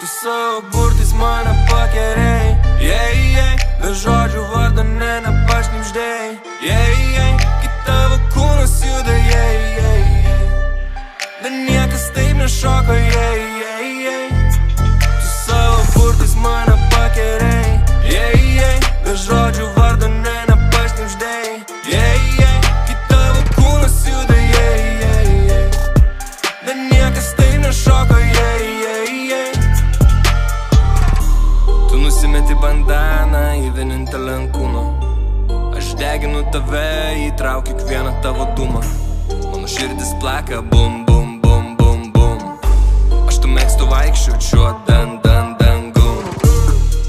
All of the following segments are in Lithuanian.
Tu savo burtais mane pakerei, be žodžių vardo nepašnibždėjai, kai tavo kūnas juda, bet niekas taip nešoko, Tu savo burtais mane pakerei, be žodžių vardo nepašnibždėjai, kai tavo kūnas juda, bet niekas taip nešoko, Tu nusimeti bandaną į vienintelę ant kūno, aš deginu tave, įtraukiu kiekvieną tavo dūmą. Mano širdis plaka, bum, bum, bum, bum, bum. Aš tu mėgstu vaikščioti dangum.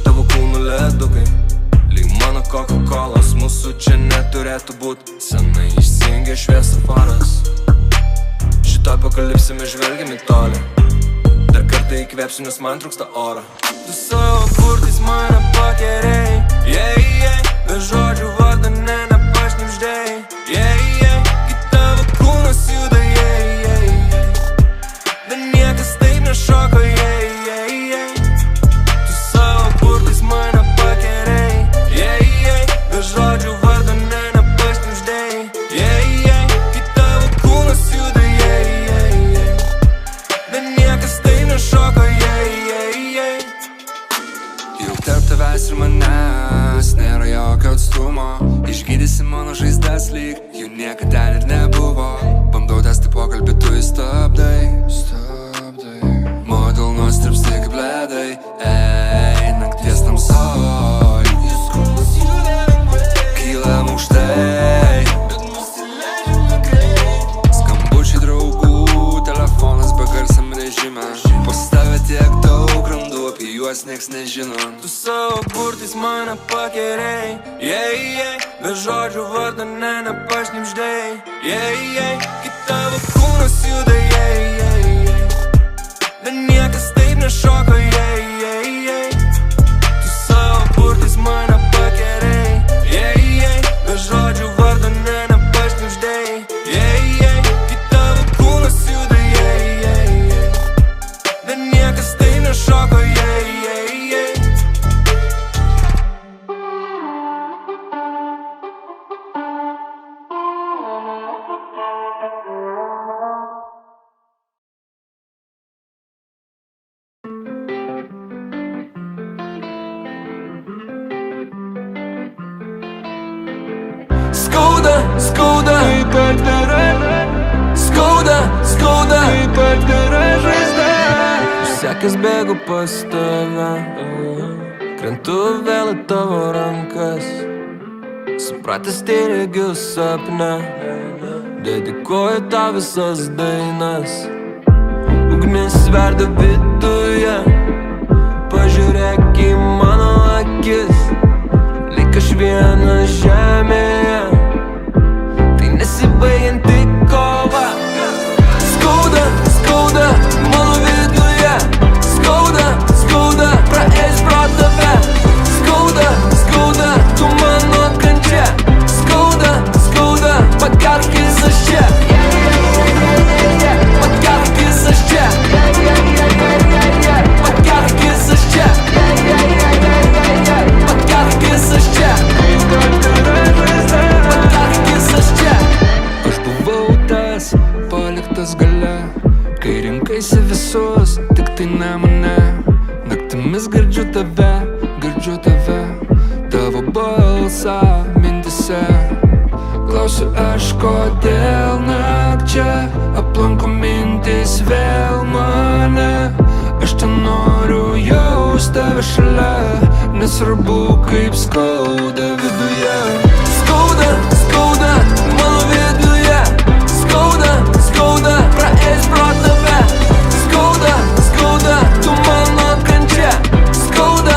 Tavo kūnų ledukai, lyg mano Coca-Colos, mūsų čia neturėtų būt. Senai išsijungė šviesoforas, šitoj apokalipsė mes žvelgiam į tolį. Dar kartą įkvėpsiu, nes man trūksta oro. Tu savo burtais mane pakerei, be žodžių vardo nepašnibždėjai, kai tavo kūnas juda, bet niekas taip nešoko, Tu savo burtais mane pakerei, be žodžių vardo nepašnibždėjai, kai tavo kūnas juda, bet niekas taip nešoko, Juk tarp tavęs ir manęs nėra jokio atstumo. Išgydysi mano žaizdas lyg jų niekad ten ir nebuvo. Bandau tęsti pokalbį, tu įstabdai. Mano delnuos tirpsti kaip ledai. Nakties tamsoj kylam aukštai, bet nusileidžiame greit. Skambučiai draugų, telefonas begarsiam režime. Pas tave tiek daug randu, apie juos nieks nežino. Tu savo burtais mane pakerei, be žodžių vardo nepašnibždėjai, kai tavo kūnas juda, bet niekas taip nešoko, Tu savo burtais mane pakerei, be žodžių vardo nepašnibždėjai, kai tavo kūnas juda, bet niekas taip nešoko, Skauda, kaip atvira, skauda, kaip atvira žaizda. Išsekęs bėgu pas tave, krentu vėl į tavo rankas. Supratęs tai regiu sapne, dedikuoju tau visas dainas. Ugnis verda viduje, pažiūrėk į mano akis, lyg aš vienas žemėje. Nesibaigianti kova. Skauda, mano viduje. Skauda, praeis pro tave. Skauda, tu mano kančia. Skauda, pakarkis aš čia. Pakarkis aš čia. Pakarkis aš čia. Pakarkis aš čia. Pakarkis aš čia. Aš buvau tas paliktas gale, kai rinkaisi visus, tik tai ne mane. Naktimis girdžiu tave, tavo balsą mintise. Klausiu aš, kodėl nakčia aplanko mintis vėl mane. Aš ten noriu jaust tave šalia, nesvarbu kaip skauda viduje. Skauda, mano viduje. Skauda, praeis pro tave. Skauda, tu mano kančia. Skauda,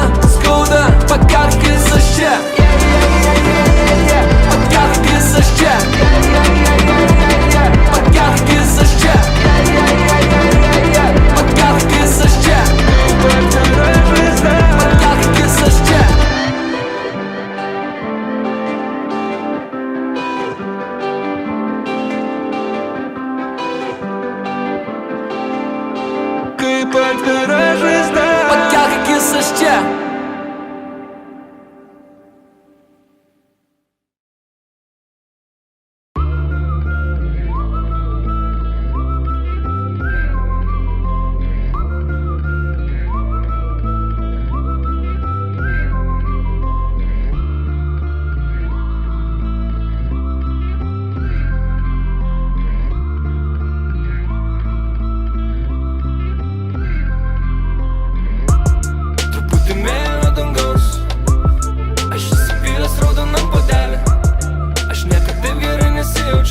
pakarkis aš čia. Pakarkis aš čia. Pakarkis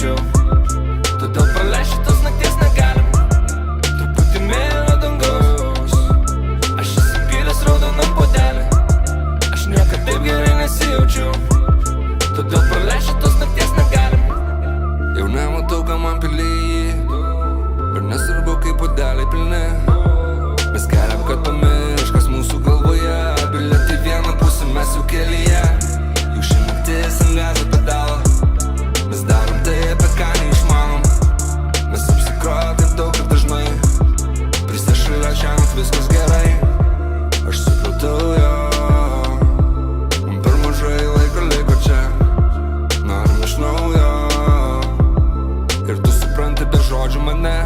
nesijaučiau. Todėl praleisti tos nakties negalim. Truputį mėlyno dangaus. Aš įsipylęs raudonam puodelį. Aš niekad taip gerai nesijaučiau. Todėl praleisti tos nakties negalim. Jau nematau, ką man piliai. Ir nesvarbu, kaip puodeliai pilni. Mes keliam, kad pamirš, kas mūsų galvoje. Bilietai vieną pusę, mes jau kelyje. Jau ši naktis ant gazo pedalo. Mes darom tai, apie ką neišmanom. Mes apsikroję taip daug ir dažnai. Pristašalio šiandien viskas gerai. Aš supratau jo. Man per mažai laiko liko čia. Norim iš naujo. Ir tu supranti be žodžių mane.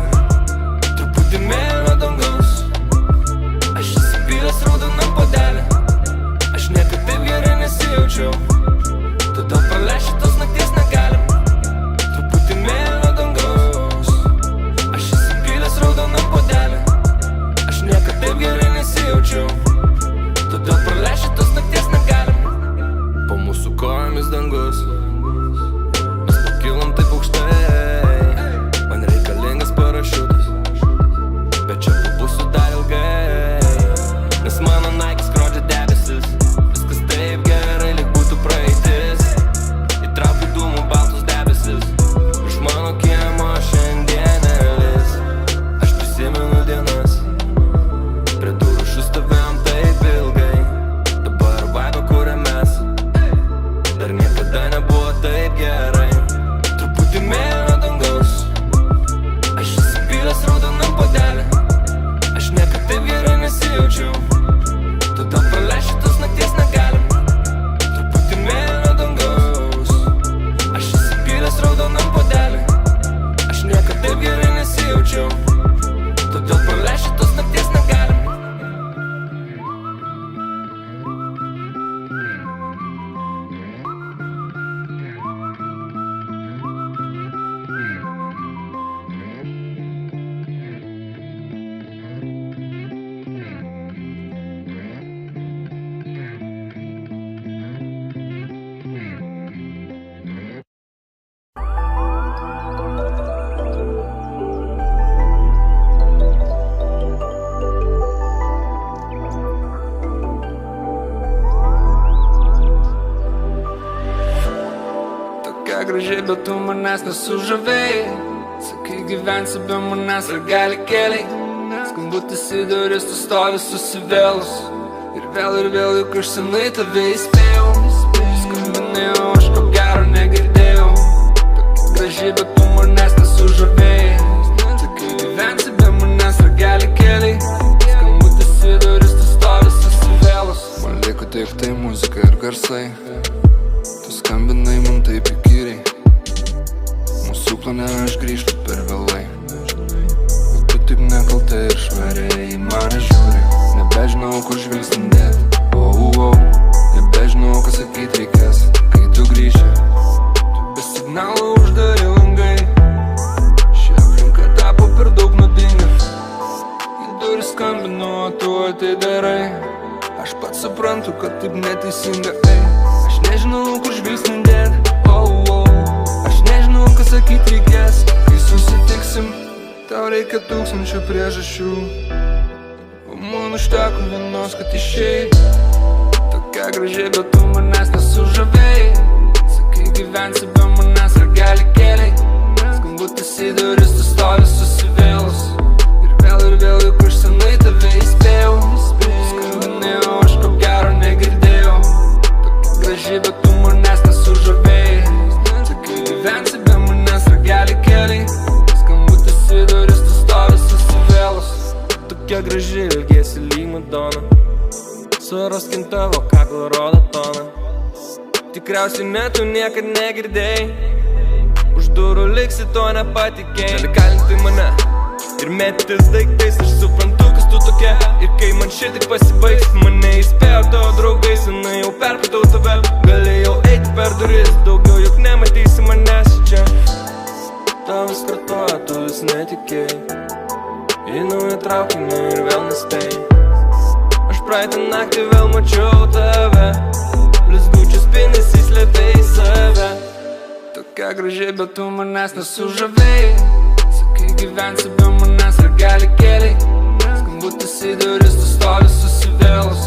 Truputį mėlyno dangaus. Aš įsipylęs raudonam puodelį. Aš niekad taip gerai nesijaučiau. Todėl praleisti tos nakties negalim. Truputį mėlyno dangaus. Aš įsipylęs raudonam puodelį. Aš niekad taip gerai nesijaučiau. Todėl praleisti tos nakties negalim. Po mūsų kojomis dangus. Mes pakilom taip aukštai. Man reikalingas parašiutas. Bet čia pabūsiu dar ilgai. Nes mano Nike skrodžia debesis. Viskas taip gerai, lyg būtų praeitis. Įtraukiu dūmų baltus debesis. Iš mano kiemo šiandien nelis. Aš prisimenu dienas. Prie durų stovėjom taip ilgai. Dabar vaibą kuriam mes. Dar niekada nebuvo taip gerai. Truputį mėlyno dangaus. Aš įsipylęs raudonam puodelį. Aš niekad taip gerai nesijaučiau. Todėl praleisti tos nakties negalim. Truputį mėlyno dangaus. Aš įsipylęs raudonam puodelį. Aš niekad taip gerai nesijaučiau. Todėl praleisti tos nakties negalim. Gražiai, bet tu manęs nesužavėjai. Sakai, gyvensi be manęs ragelį keliai. Skambutis į duris, tu stovi susivėlus. Ir vėl juk aš senai tave įspėjau. Skambinėjau, aš ko gero negirdėjau. Tokia gražiai, bet tu manęs nesužavėjai. Sakai, gyvensi be manęs ragelį keliai. Skambutis į duris, tu stovi susivėlus. Man liko tik tai muzika ir garsai. Tu skambinai man taip įkyriai. Mūsų plane aš grįžtu per vėlai. Bet tu taip nekaltai ir švariai į mane žiūri. Nebežinau, kur žvilgsnį dėti. Nebežinau, ką sakyt reikės, kai tu grįši. Tu be signalo uždari langai. Ši aplinka tapo per daug nuodinga. Į duris skambinu, o tu atidarai. Aš pats suprantu, kad taip neteisinga. Aš nežinau, kur žvilgsnį dėti. Aš nežinau, ką sakyt reikės, kai susitiksim. Tau reikia tūkstančių priežasčių. O man užteko vienos, kad išėjai. Tokia gražiai, bet tu manęs nesužavėjai. Sakai, gyvensi be manęs ragelį keliai. Skambutis į duris, tu stovi susivėlus. Ir vėl juk aš senai tave įspėjau. Skambinėjau, aš ko gero negirdėjau. Tokia gražiai, bet tu manęs nesužavėjai. Sakai, gyvensi be manęs ragelį keliai. Skambutis į duris, tu stovi susivėlus. Tokia graži, ilgėsi lyg Madona. Suraskim tavo kaklo rodo toną. Tikriausiai net tu niekad negirdėjai. Už durų liksi, to nepatikėjai. Gali kalinti mane ir metis daiktais. Aš suprantu, kas tu tokia. Ir kai man šitik pasibaigs, mane įspėjo tavo draugai. Senai jau perpratau tave. Galėjau eiti per duris, daugiau juk nematysi manęs čia. Tau vis kartuoja, tu vis netikėjai. Į naują traukinį ir vėl nespėjai. Aš praeitą naktį vėl mačiau tave. Blizgučius pinis įslėpė į save. Tokia graži, bet tu manęs nesužavėjai. Sakai gyvensi be manęs ir gali keliai. Skambutis į duris, tu stovi susivėlus.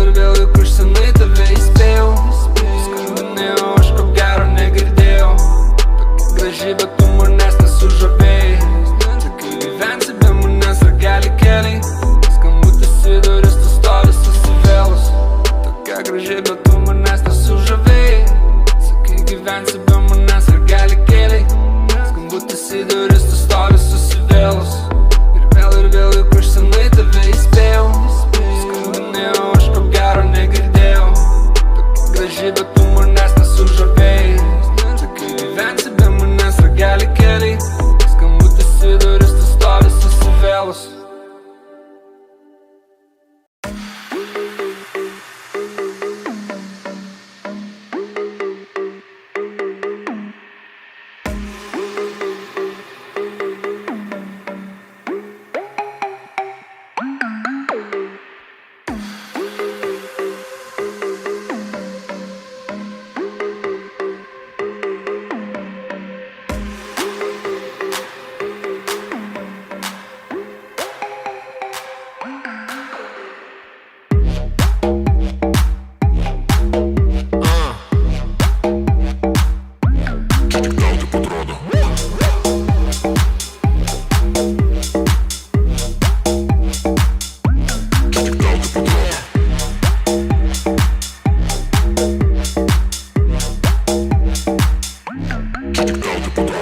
Ir vėl juk už senai tave įspėjau. Skambinėjau, aš ko gero negirdėjau. Tokia graži, bet tu manęs nesužavėjai. Sakai gyvensi be manęs ir gali keliai. Skambutis į duris, tu stovi susivėlus. Tokia graži, bet tu manęs nesužavėjai. Sakai gyvensi be manęs ir gali keliai. Skambutis į duris, tu stovi susivėlus. Ir vėl juk už senai tave įspėjau. Skambinėjau, aš ko gero negirdėjau. Tokia graži, bet tu manęs nesužavėjai. Sakai gyvensi be manęs ir gali keliai. Skambutis į duris, tu stovi susivėlus.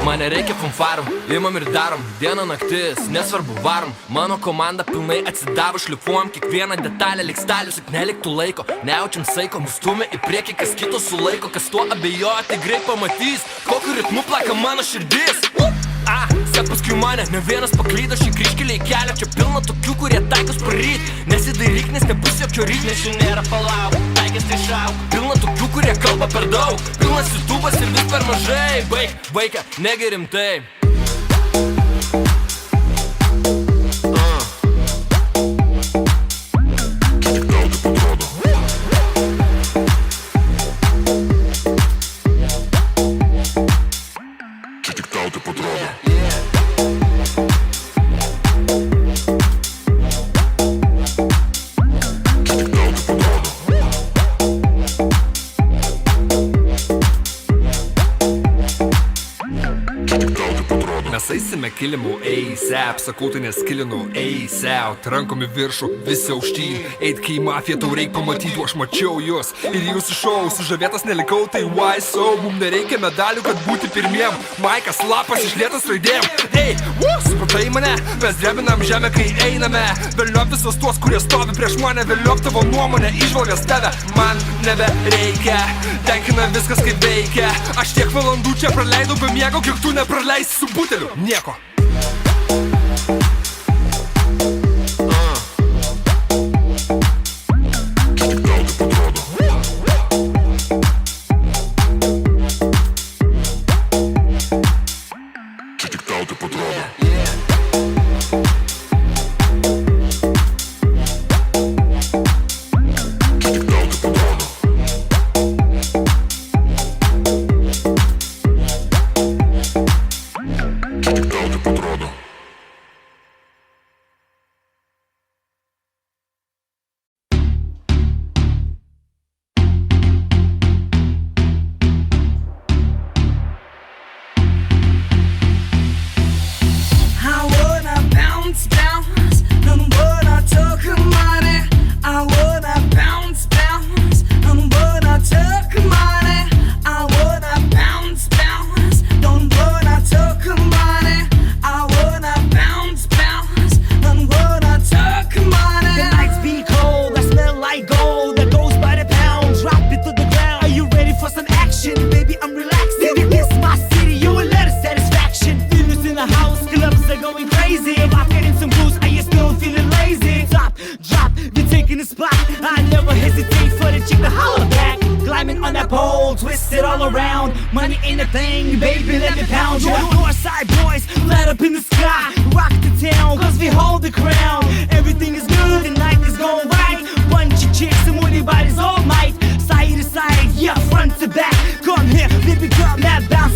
Man nereikia fanfarų, imam ir darom, diena naktis, nesvarbu varom. Mano komanda pilnai atsidavo, šlifuojam kiekvieną detalę, lik stalius, juk neliktų laiko. Nejaučiam saiko, mus stumia į priekį, kas kito sulaiko. Kas tuo abejoja, tai greit pamatys, kokiu ritmu plaka mano širdis. Sek paskui mane, ne vienas paklydo šį kryžkelį į kelią. Čia pilna tokių, kurie taikos paryt. Nesidairyk, nes nebus jokio ryt. Nes čia nėra palauk, taikės tai šauk. Pilna tokių, kurie kalba per daug. Pilnas jutubas ir vis per mažai. Baik, vaiką, negi rimtai. Mes eisime kilimu, eisep, sakau tai neskilinu, eisiaut, rankom į viršų, visi aukštyn. Eit kai į mafiją tau reik pamatytų, aš mačiau jūs ir jūsų šou, sužavėtas nelikau, tai why so? Mum nereikia medalių, kad būti pirmiem, Maikas lapas išlietas raidėm. Ei, supratai mane, mes drebinam žemę, kai einame. Vėliop visos tuos, kurie stovi prieš mane, vėliop tavo nuomonę, įžvalgas tave man nebereikia. Tenkina viskas kaip veikia. Aš tiek valandų čia praleidau be miego, kiek tu nepraleisi su buteliu. Nieko. Twisted all around, money ain't a thing, baby, let me pound you. Northside boys, light up in the sky, rock the town, cause we hold the crown. Everything is good, the night is going right. Bunch of chicks and money bodies all night. Side to side, yeah, front to back. Come here, baby, come that bounce.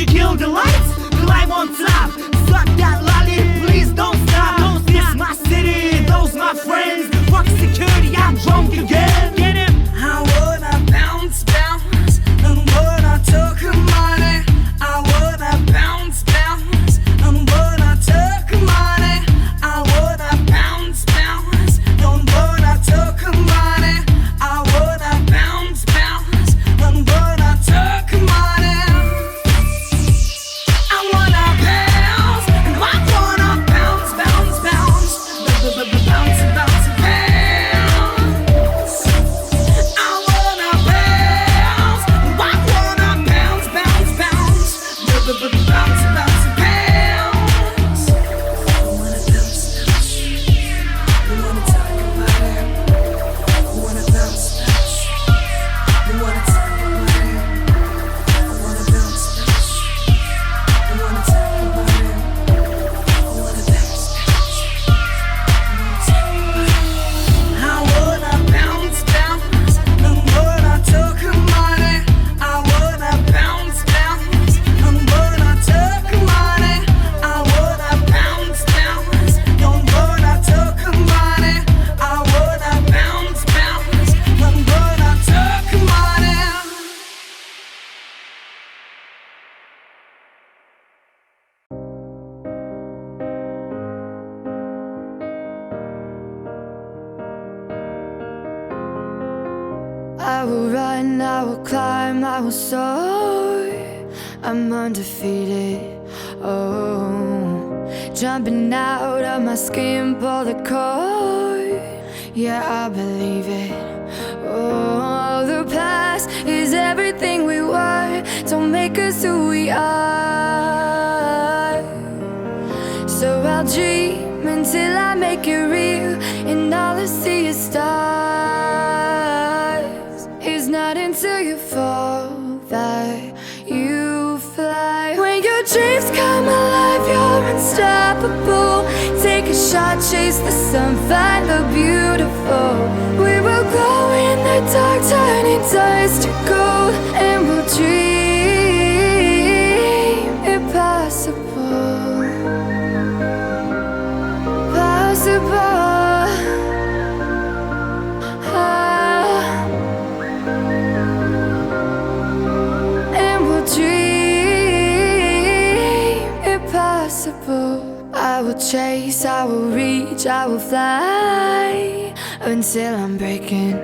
you kill the lights? The light on top. Suck that lolly, please don't stop. This my city, those my friends. Fuck security, I'm drunk again. Get him. I wanna bounce, bounce. And when I took her money, I wanna bounce, bounce. And when I took her money, I wanna bounce, bounce. And when I took her money, I wanna bounce, bounce. And when I took her money, I wanna bounce. And I wanna bounce, bounce, bounce. Bounce, bounce, bounce. I will run, I will climb, I will soar. I'm undefeated. Oh, jumping out of my skin, pull the cord. Yeah, I believe it. Oh, the past is everything we were. Don't make us who we are. So I'll dream until I make it real, and all I see is stars. It's not until you fall that you fly. When your dreams come alive, you're unstoppable. Take a shot, chase the sun, find the beautiful. We will glow in the dark, turning dust to gold, and we'll dream impossible. Possible. And we'll dream impossible. I will chase, I will reach, I will fly until I'm breaking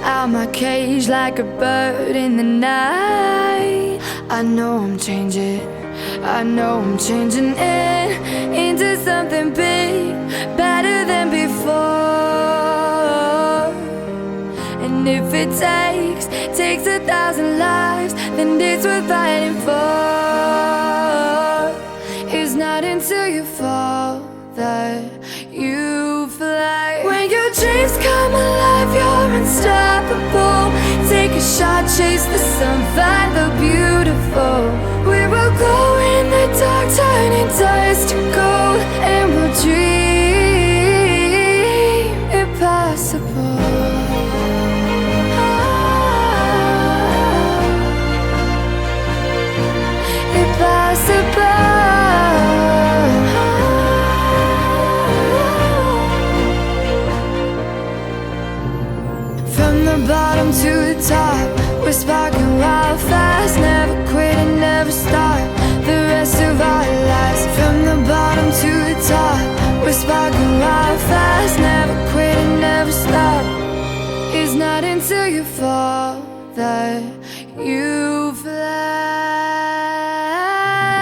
out my cage like a bird in the night. I know I'm changing into something big, better than before. And if it takes 1,000 lives, then it's worth fighting for. It's not until you fall that you fly. When your dreams come alive, you're unstoppable. Take a shot, chase the sun, find the beautiful. We will glow in the dark, turning dust to gold, and we'll dream impossible. Impossible. From the bottom to the top, we're sparking wild fast. Never quit and never stop the rest of our lives. From the bottom to the top, we're sparking wild fast. Never quit and never stop. It's not until you fall that you fly.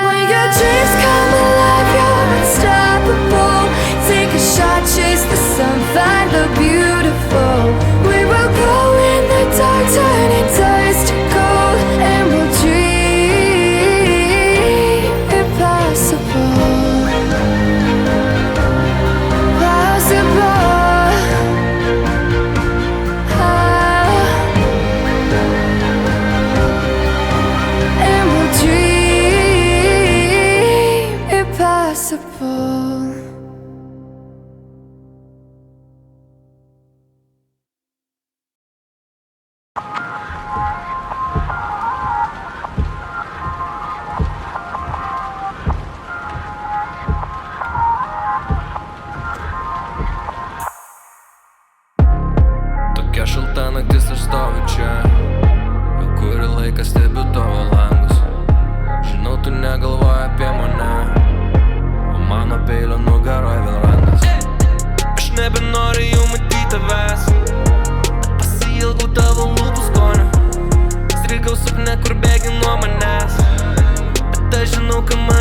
When your dreams come alive, you're unstoppable. Take a shot, chase the sun, find the beautiful. We will glow in the dark, turning dust to gold, and we'll dream impossible. Possible. žinau, ką man